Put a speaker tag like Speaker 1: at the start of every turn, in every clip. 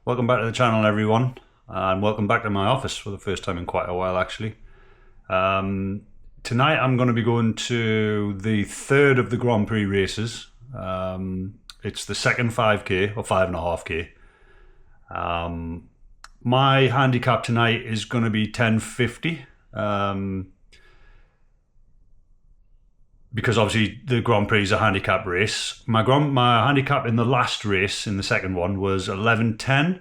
Speaker 1: Welcome back to the channel, everyone, and welcome back to my office for the first time in quite a while, actually. Tonight I'm going to be going to the third of the Grand Prix races. It's the second 5k or 5.5k. My handicap tonight is going to be 10.50. Because obviously the Grand Prix is a handicap race. My handicap in the last race, in the second one, was 11.10.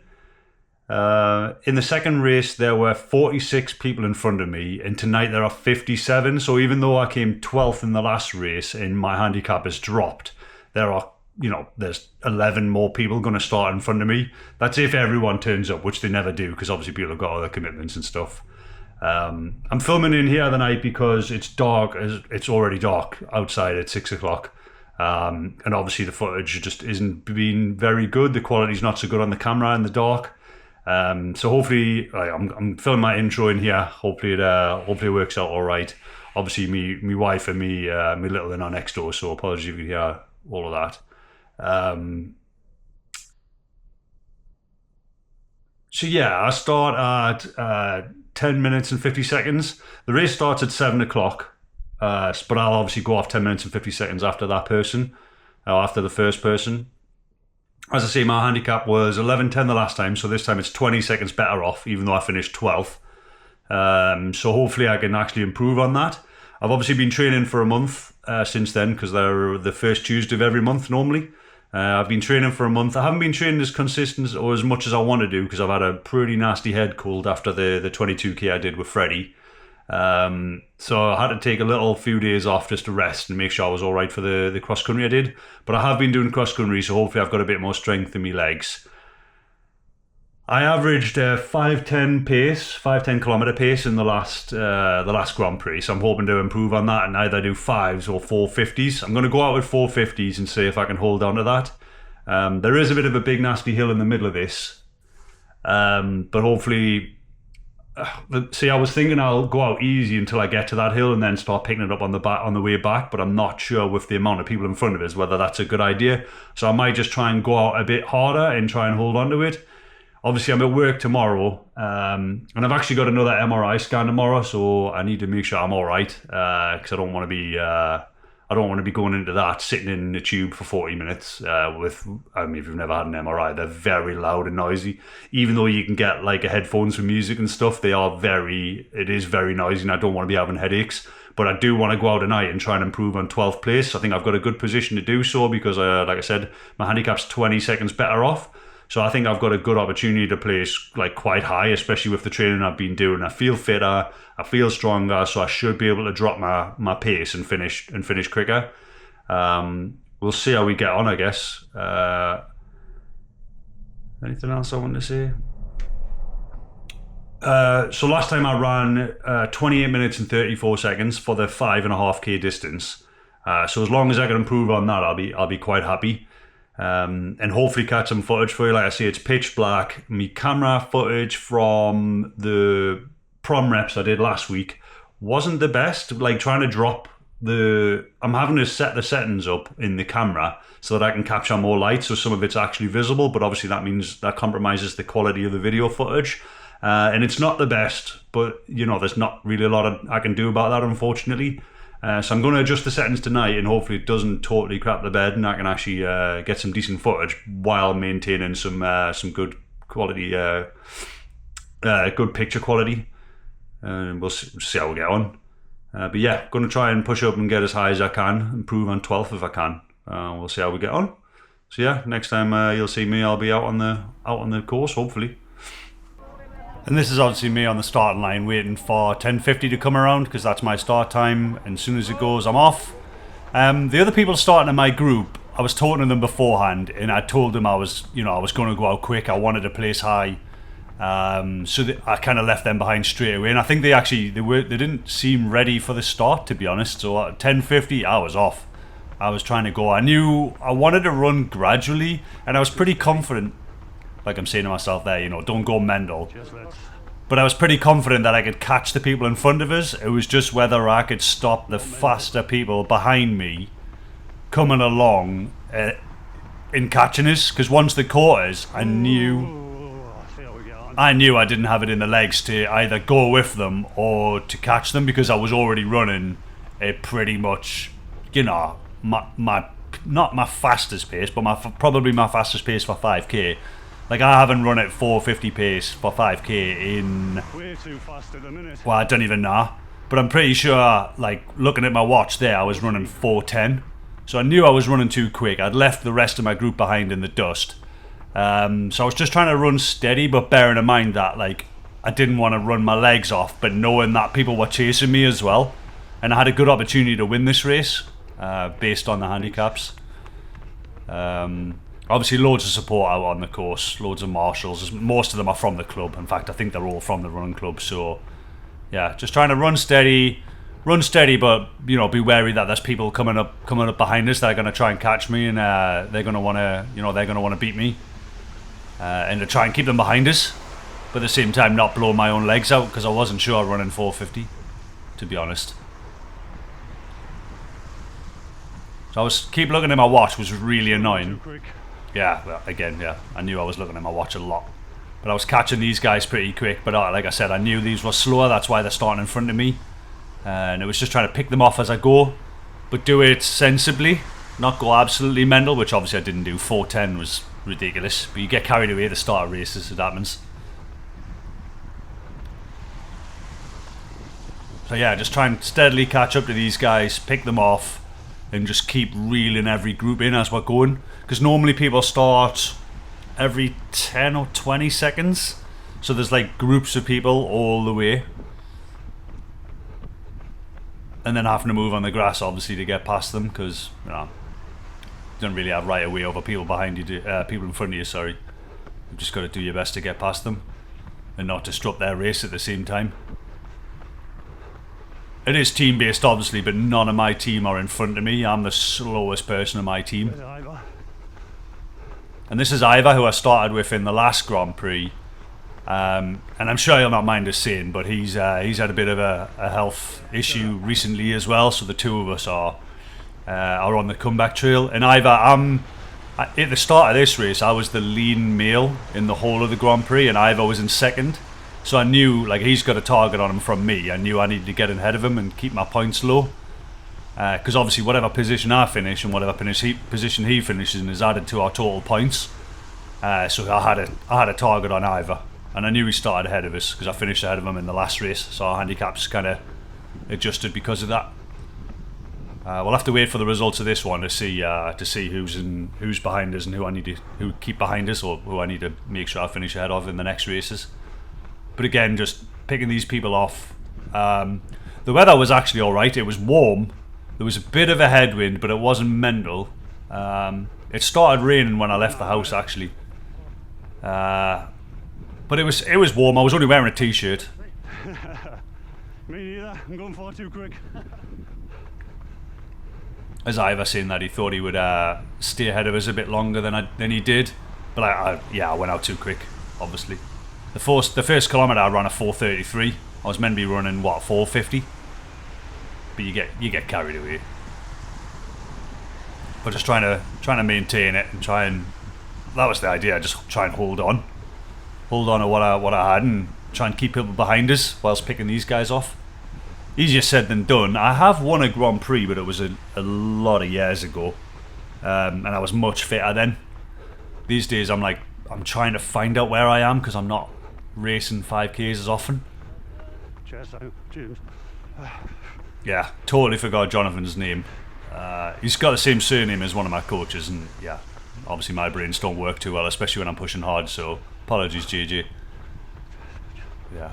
Speaker 1: In the second race, there were 46 people in front of me, and tonight there are 57. So even though I came 12th in the last race and my handicap has dropped, there's 11 more people going to start in front of me. That's if everyone turns up, which they never do, because obviously people have got other commitments and stuff. I'm filming in here the night because it's dark. It's already dark outside at 6 o'clock. And obviously the footage just isn't being very good. The quality's not so good on the camera in the dark. So hopefully, I'm filming my intro in here. Hopefully it works out all right. Obviously, me wife and me little one are next door, so apologies if you hear all of that. So yeah, I start at 10 minutes and 50 seconds. The race starts at 7 o'clock, but I'll obviously go off 10 minutes and 50 seconds after that person, or after the first person. As I say, my handicap was 11.10 the last time, so this time it's 20 seconds better off, even though I finished 12th. So hopefully I can actually improve on that. I've obviously been training for a month since then, because they're the first Tuesday of every month normally. I've been training for a month. I haven't been training as consistent or as much as I want to do, because I've had a pretty nasty head cold after the 22k I did with Freddie. So I had to take a few days off just to rest and make sure I was all right for the cross country I did. But I have been doing cross country, so hopefully I've got a bit more strength in my legs. I averaged a 5:10 kilometer pace in the last Grand Prix, so I'm hoping to improve on that and either do 5s or 4.50s. I'm going to go out with 4.50s and see if I can hold on to that. There is a bit of a big nasty hill in the middle of this, but hopefully. See, I was thinking I'll go out easy until I get to that hill and then start picking it up on the way back, but I'm not sure with the amount of people in front of us whether that's a good idea. So I might just try and go out a bit harder and try and hold on to it. Obviously, I'm at work tomorrow, and I've actually got another MRI scan tomorrow, so I need to make sure I'm all right, because I don't want to be going into that sitting in the tube for 40 minutes if you've never had an MRI, they're very loud and noisy. Even though you can get headphones for music and stuff, it is very noisy, and I don't want to be having headaches. But I do want to go out tonight and try and improve on 12th place. I think I've got a good position to do so because, like I said, my handicap's 20 seconds better off. So I think I've got a good opportunity to place quite high, especially with the training I've been doing. I feel fitter, I feel stronger, so I should be able to drop my pace and finish quicker. We'll see how we get on, I guess. Anything else I want to say? So last time I ran 28 minutes and 34 seconds for the 5.5k distance. So as long as I can improve on that, I'll be quite happy. And hopefully catch some footage for you. Like I say, it's pitch black. My camera footage from the prom reps I did last week wasn't the best. Trying to drop I'm having to set the settings up in the camera so that I can capture more light, so some of it's actually visible, but obviously that compromises the quality of the video footage. And it's not the best, but there's not really a lot I can do about that, unfortunately. So I'm going to adjust the settings tonight, and hopefully it doesn't totally crap the bed, and I can actually get some decent footage while maintaining some good quality, good picture quality. And we'll see how we get on. But yeah, going to try and push up and get as high as I can, improve on 12th if I can. We'll see how we get on. So yeah, next time you'll see me, I'll be out on the course, hopefully. And this is obviously me on the starting line waiting for 10.50 to come around, because that's my start time, and as soon as it goes I'm off. The other people starting in my group, I was talking to them beforehand, and I told them I was going to go out quick. I wanted to place high, so I kind of left them behind straight away, and I think they didn't seem ready for the start, to be honest. So at 10.50 I was off. I was trying to go. I knew I wanted to run gradually, and I was pretty confident. Like I'm saying to myself there, don't go mental. But I was pretty confident that I could catch the people in front of us. It was just whether I could stop the faster people behind me coming along in catching us. Because once they caught us, I knew I knew I didn't have it in the legs to either go with them or to catch them, because I was already running a pretty much, you know, my not my fastest pace, but probably my fastest pace for 5k. Like, I haven't run at 450 pace for 5k in...
Speaker 2: Way too fast at the minute.
Speaker 1: Well, I don't even know. But I'm pretty sure, like, looking at my watch there, I was running 410. So I knew I was running too quick. I'd left the rest of my group behind in the dust. So I was just trying to run steady, but bearing in mind that, like, I didn't want to run my legs off, but knowing that people were chasing me as well. And I had a good opportunity to win this race, based on the handicaps. Obviously loads of support out on the course, loads of marshals. Most of them are from the club. In fact, I think they're all from the running club. So yeah, just trying to run steady, but, you know, be wary that there's people coming up behind us that are going to try and catch me, and they're going to want to beat me, and to try and keep them behind us, but at the same time not blow my own legs out, because I wasn't sure running 450, to be honest. So I was keep looking at my watch, was really annoying. Yeah, well, again, yeah, I knew I was looking at my watch a lot, but I was catching these guys pretty quick. But like I said, I knew these were slower. That's why they're starting in front of me, and it was just trying to pick them off as I go, but do it sensibly, not go absolutely mental, which obviously I didn't do. 410 was ridiculous, but you get carried away at the start of races, it happens. So yeah, just try and steadily catch up to these guys, pick them off, and just keep reeling every group in as we're going, because normally people start every 10 or 20 seconds, so there's like groups of people all the way, and then having to move on the grass obviously to get past them, because, you know, you don't really have right of way over people behind you, people in front of you, sorry. You've just got to do your best to get past them and not disrupt their race at the same time. It is team based obviously, but none of my team are in front of me. I'm the slowest person in my team. And this is Ivor, who I started with in the last Grand Prix. And I'm sure he'll not mind us saying, but he's had a bit of a health issue recently as well. So the two of us are on the comeback trail. And Ivor, at the start of this race, I was the lean male in the whole of the Grand Prix, and Ivor was in second. So I knew, like, he's got a target on him from me. I knew I needed to get ahead of him and keep my points low. Because obviously whatever position I finish and whatever position he finishes in is added to our total points. So I had a target on Ivor. And I knew he started ahead of us because I finished ahead of him in the last race. So our handicaps kind of adjusted because of that. We'll have to wait for the results of this one to see who's behind us and who keep behind us, or who I need to make sure I finish ahead of in the next races. But again, just picking these people off. The weather was actually alright. It was warm. There was a bit of a headwind, but it wasn't mental. It started raining when I left the house, actually. But it was warm. I was only wearing a t-shirt.
Speaker 2: Me neither. I'm going far too quick.
Speaker 1: As Ivor saying that he thought he would stay ahead of us a bit longer than he did. But I went out too quick, obviously. The first kilometre I ran a 4:33. I was meant to be running, 4:50? But you get carried away. But just trying to maintain it and that was the idea. Just try and hold on to what I had and try and keep people behind us whilst picking these guys off. Easier said than done. I have won a Grand Prix, but it was a lot of years ago, and I was much fitter then. These days I'm trying to find out where I am because I'm not racing 5Ks as often. Yeah, totally forgot Jonathan's name. He's got the same surname as one of my coaches, and yeah, obviously my brains don't work too well, especially when I'm pushing hard, so apologies, JJ. Yeah,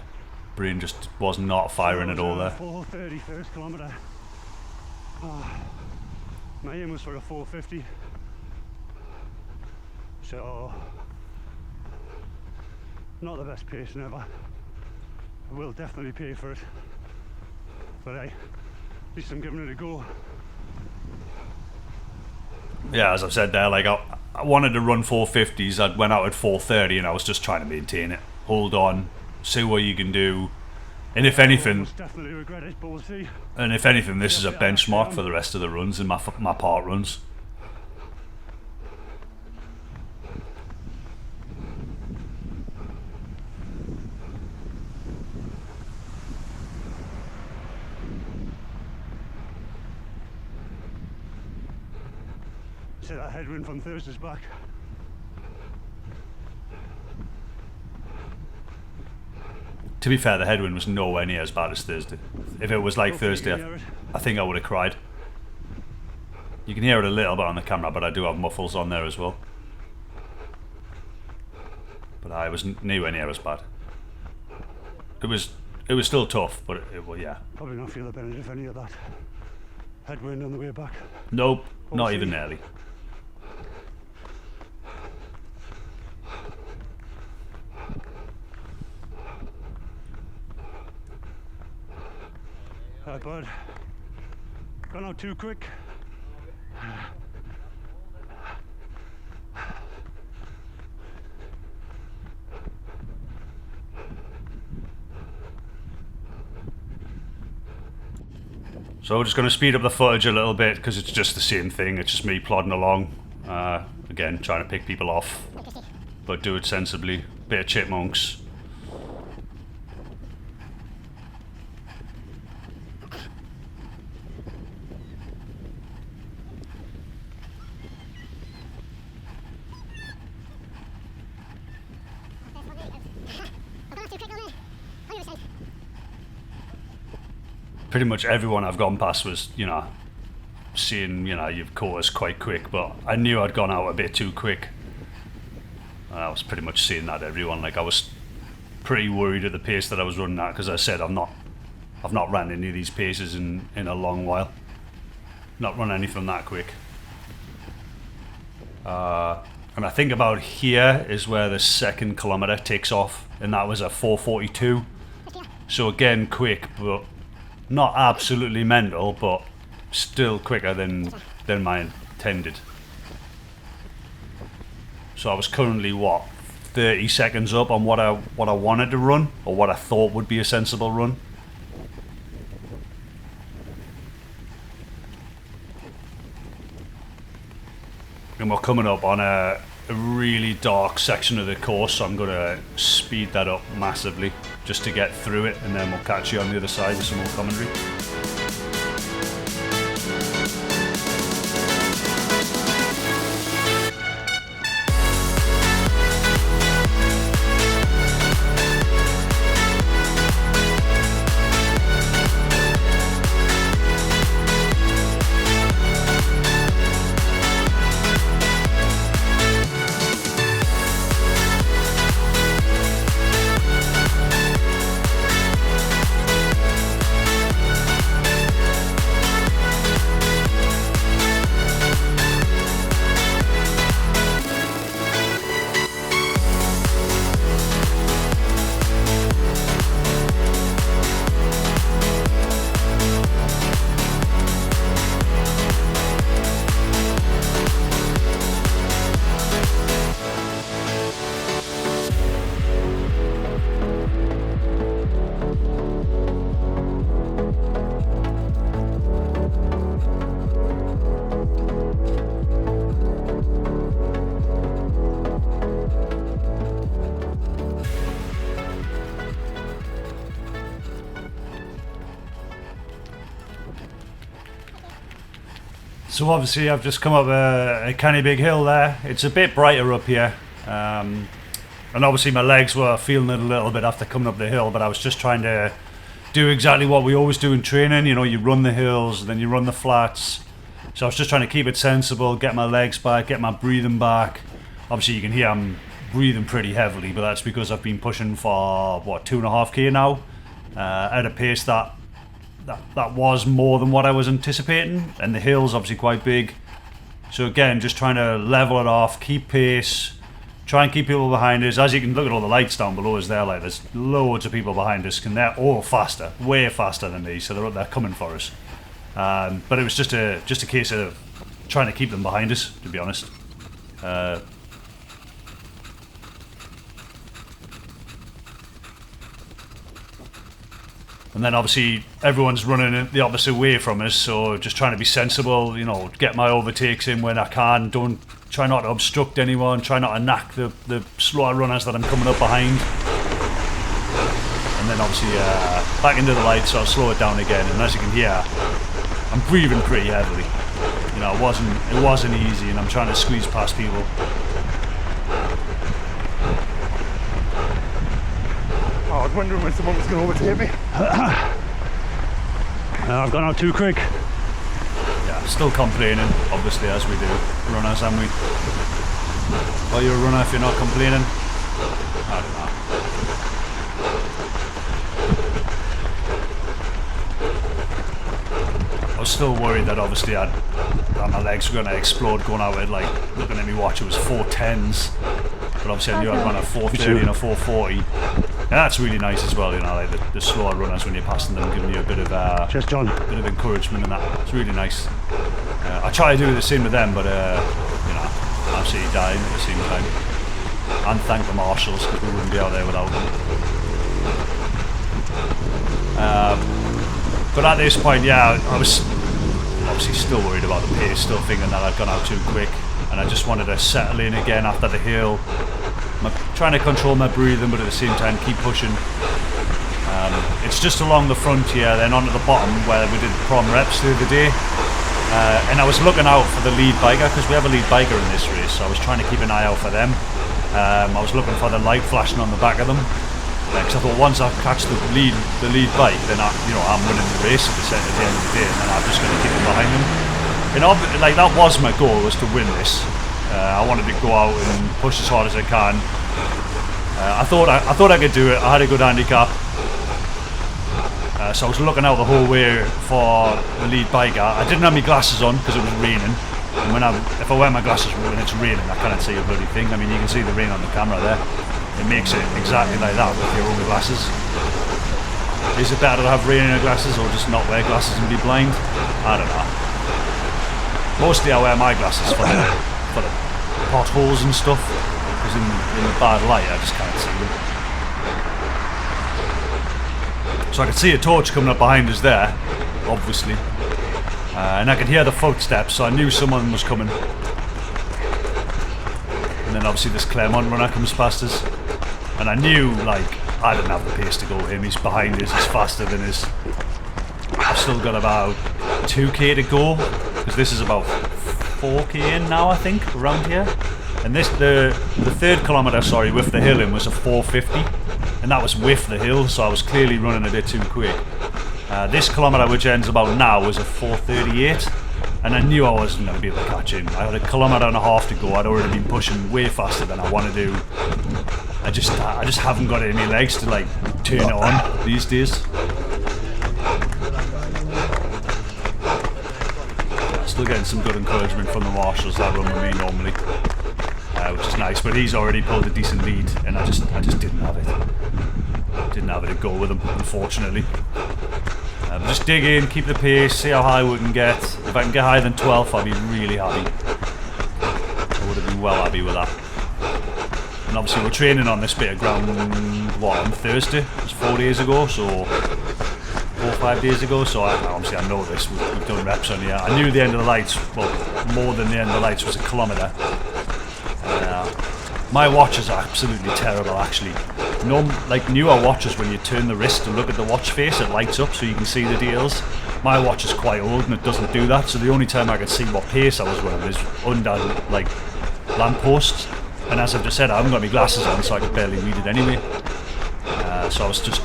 Speaker 1: brain just was not firing at all there.
Speaker 2: 4:30 first kilometre. My aim was for a 4:50. So, not the best pace ever. I will definitely pay for it. But at least I'm giving it a go.
Speaker 1: Yeah, as I've said there, like I wanted to run 450s. I went out at 4:30 and I was just trying to maintain it. Hold on, see what you can do. And if anything,
Speaker 2: definitely regret it, but we'll see.
Speaker 1: And if anything, this is a benchmark for the rest of the runs in my park runs.
Speaker 2: say that headwind from Thursday's back.
Speaker 1: To be fair, the headwind was nowhere near as bad as Thursday. If it was like Thursday, I think I would have cried. You can hear it a little bit on the camera, but I do have muffles on there as well. But I was nowhere near as bad. It was still tough, but well, yeah.
Speaker 2: Probably not feel the benefit of any of that headwind on the way back.
Speaker 1: Nope, not even nearly.
Speaker 2: Bud, gone out too quick.
Speaker 1: So we're just going to speed up the footage a little bit because it's just the same thing. It's just me plodding along. Again, trying to pick people off, but do it sensibly. Bit of chipmunks. Pretty much everyone I've gone past was, you know, seeing, you know, you've caught us quite quick, but I knew I'd gone out a bit too quick. And I was pretty much seeing that everyone. Like, I was pretty worried at the pace that I was running at, because I said I've not ran any of these paces in a long while. Not run anything that quick. And I think about here is where the second kilometre takes off, and that was at 4:42. So again, quick, but not absolutely mental, but still quicker than my intended. So I was currently, what, 30 seconds up on what I wanted to run, or what I thought would be a sensible run. And we're coming up on a really dark section of the course, so I'm going to speed that up massively just to get through it, and then we'll catch you on the other side with some more commentary. So obviously I've just come up a kind of big hill there. It's a bit brighter up here. And obviously my legs were feeling it a little bit after coming up the hill, but I was just trying to do exactly what we always do in training. You know, you run the hills, then you run the flats. So I was just trying to keep it sensible, get my legs back, get my breathing back. Obviously you can hear I'm breathing pretty heavily, but that's because I've been pushing for, what, 2.5k now, at a pace that was more than what I was anticipating, and the hill's obviously quite big. So again, just trying to level it off, keep pace, try and keep people behind us. As you can look at all the lights down below us there, like there's loads of people behind us, and they're all faster, way faster than me, so they're coming for us. But it was just a case of trying to keep them behind us, to be honest. And then obviously everyone's running the opposite way from us, so just trying to be sensible, you know, get my overtakes in when I can, try not to obstruct anyone, try not to knack the slower runners that I'm coming up behind. And then obviously back into the lights, so I'll slow it down again, and as you can hear, I'm breathing pretty heavily. You know, it wasn't easy, and I'm trying to squeeze past people.
Speaker 2: Oh, I was wondering when someone was going to overtake me. I've gone out too quick.
Speaker 1: Yeah, still complaining, obviously, as we do, runners, and we. Are you a runner if you're not complaining? I don't know. I was still worried that obviously that my legs were going to explode going out at, like, looking at me watch, it was 4:10s, but obviously I knew I'd run a 4:30 and a 4:40. And that's really nice as well, you know, like the slower runners when you're passing them, giving you a bit of
Speaker 2: Cheers, John.
Speaker 1: bit of encouragement, and that it's really nice. I try to do the same with them, but you know, absolutely dying at the same time. And thank the marshals, because we wouldn't be out there without them. But at this point, yeah, I was obviously still worried about the pace, still thinking that I'd gone out too quick, and I just wanted to settle in again after the hill. Trying to control my breathing, but at the same time keep pushing. It's just along the frontier, then onto the bottom where we did prom reps the other day. And I was looking out for the lead biker, because we have a lead biker in this race, so I was trying to keep an eye out for them. I was looking for the light flashing on the back of them, because I thought once I catch the lead bike, then I'm winning the race at the end of the day, and then I'm just going to keep it behind them. And like that was my goal, was to win this. I wanted to go out and push as hard as I can. I thought I could do it. I had a good handicap, so I was looking out the whole way for the lead biker. I didn't have my glasses on because it was raining, and if I wear my glasses when it's raining, I can't see a bloody thing. I mean, you can see the rain on the camera there. It makes it exactly like that with your own glasses. Is it better to have rain in your glasses or just not wear glasses and be blind? I don't know. Mostly I wear my glasses for the potholes and stuff, because in the bad light I just can't see them. So I could see a torch coming up behind us there, obviously, and I could hear the footsteps, so I knew someone was coming. And then obviously this Claremont runner comes past us, and I knew, like, I didn't have the pace to go with him. He's behind us, he's faster than us. I've still got about 2k to go, because this is about 4k in now, I think, around here. And this, the 3rd kilometre, with the hill in was a 4:50, and that was with the hill, so I was clearly running a bit too quick. This kilometre, which ends about now, was a 4:38, and I knew I wasn't going to be able to catch him. I had a kilometre and a half to go. I'd already been pushing way faster than I want to do. I just haven't got it in my legs to, like, turn it on these days. Still getting some good encouragement from the marshals that run with me normally, which is nice. But he's already pulled a decent lead, and I just didn't have it. Didn't have it to go with him, unfortunately. Just dig in, keep the pace, see how high we can get. If I can get higher than 12th, I'll be really happy. I would have been well happy with that. And obviously we're training on this bit of ground, on Thursday? It was 4 days ago, so 4 or 5 days ago, so obviously I know this. We've done reps on here. I knew the end of the lights, well, more than the end of the lights, was a kilometre. My watches are absolutely terrible, actually. Like newer watches, when you turn the wrist and look at the watch face, it lights up so you can see the dials. My watch is quite old and it doesn't do that, so the only time I can see what pace I was running is under, like, lampposts. And as I've just said, I haven't got my glasses on, so I could barely read it anyway. So I was just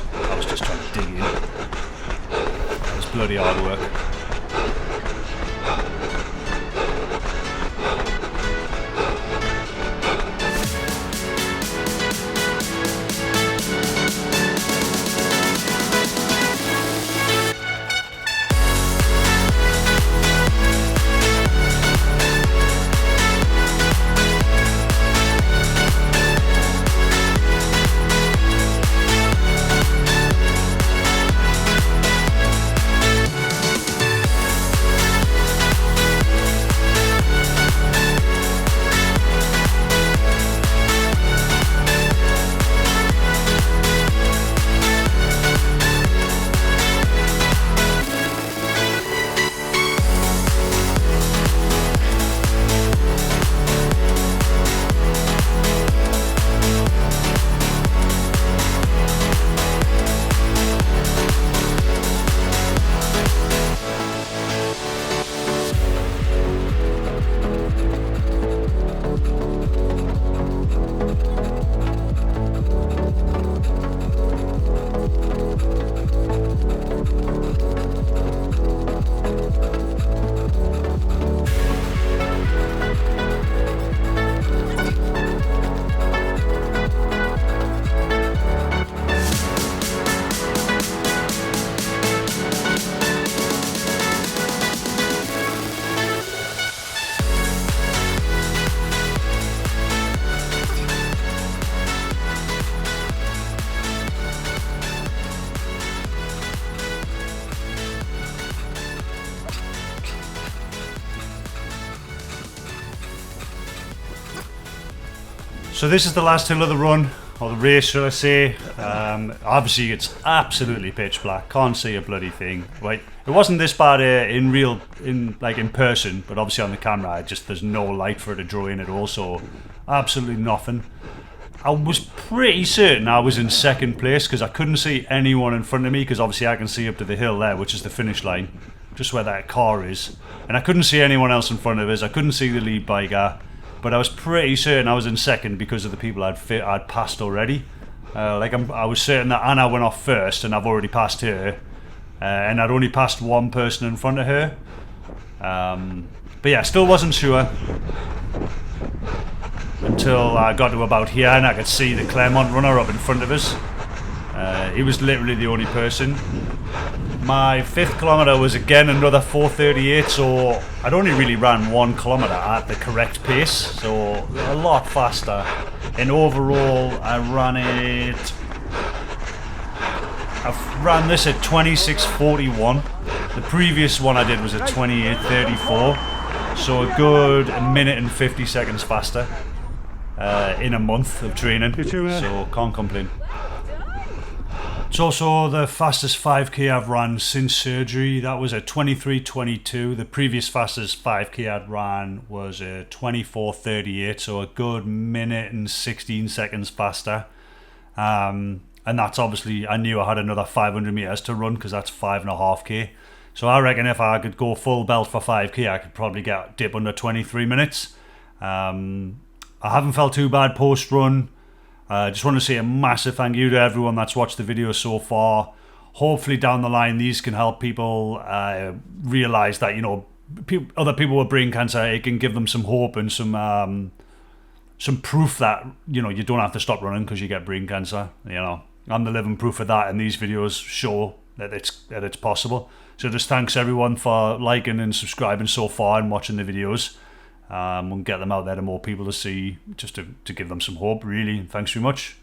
Speaker 1: trying to dig in. It was bloody hard work. So this is the last hill of the run, or the race, shall I say. Obviously it's absolutely pitch black, can't see a bloody thing. Right, it wasn't this bad in person, but obviously on the camera, there's no light for it to draw in at all, so absolutely nothing. I was pretty certain I was in second place because I couldn't see anyone in front of me, because obviously I can see up to the hill there, which is the finish line, just where that car is, and I couldn't see anyone else in front of us. I couldn't see the lead biker, but I was pretty certain I was in second because of the people I'd passed already. I was certain that Anna went off first, and I've already passed her, and I'd only passed one person in front of her. But yeah, still wasn't sure until I got to about here, and I could see the Claremont runner up in front of us. He was literally the only person. My 5th kilometre was again another 4:38, so I'd only really ran 1 kilometre at the correct pace, so a lot faster. And overall, I ran this at 26:41. The previous one I did was at 28:34, so a good minute and 50 seconds faster in a month of training. So can't complain. It's also the fastest 5k I've run since surgery. That was at 23:22. The previous fastest 5k I'd ran was at 24:38, so a good minute and 16 seconds faster. And that's obviously, I knew I had another 500 meters to run because that's 5.5k. So I reckon if I could go full belt for 5k, I could probably dip under 23 minutes. I haven't felt too bad post run. I just want to say a massive thank you to everyone that's watched the video so far. Hopefully down the line these can help people realise that, you know, other people with brain cancer, it can give them some hope and some proof that, you know, you don't have to stop running because you get brain cancer. You know, I'm the living proof of that, and these videos show that it's possible. So just thanks everyone for liking and subscribing so far and watching the videos. We'll get them out there to more people to see, just to give them some hope, really. Thanks very much.